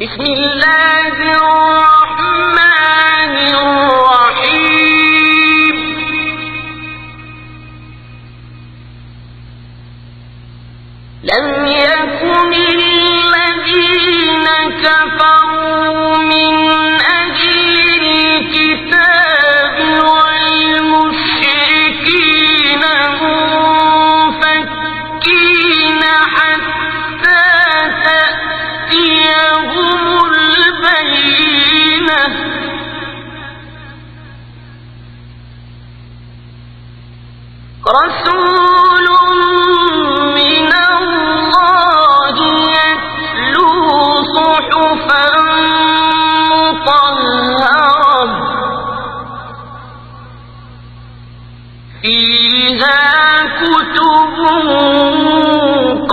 بسم الله الرحمن الرحيم لم يكن الذين كفروا من أهل الكتاب والمشركين منفكين حتى تأتيهم البينة رسول من الله يتلو صحفا مطهرة فيها كتب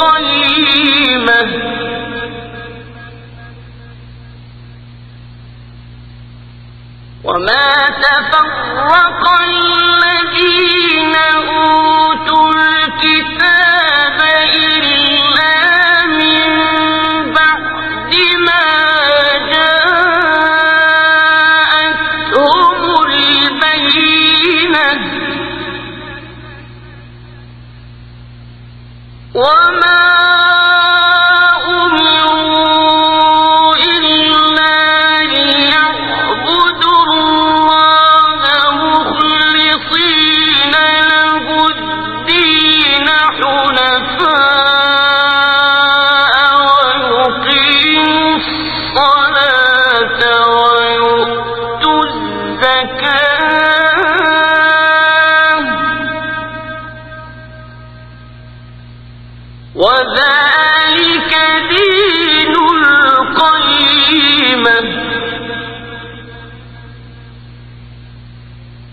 قيمة وما تفرق الذين أوتوا الكتاب إلا من بعد ما جاءتهم البينة وما وذلك دين القيمة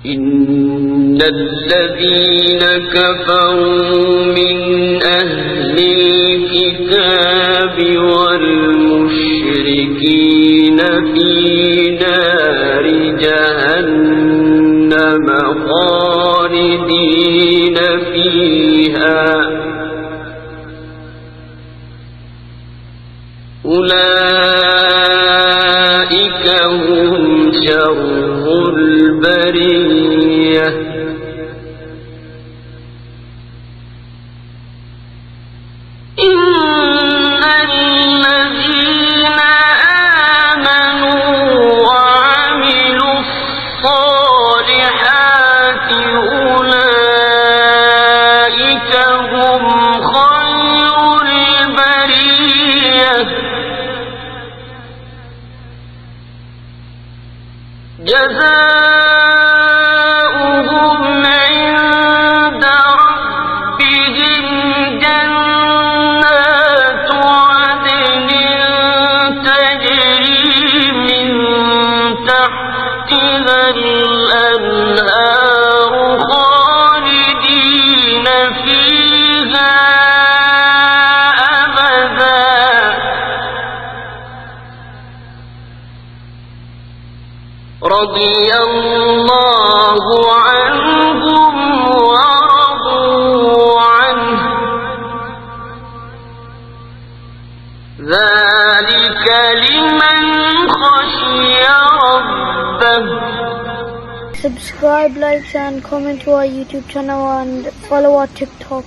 إن الذين كفروا من أهل الكتاب والمشركين في نار جهنم خالدين فيها أولئك هم شر البرية إن الذين آمنوا وعملوا الصالحات أولئك هم خير البرية جزاؤهم عند ربهم جنات عدن تجري من تحتها الأنهار خالدين فيها أبدا رضي الله عنهم ورضوا عنه ذلك لمن خشي ربه. Subscribe, like and comment to our YouTube channel and follow our TikTok.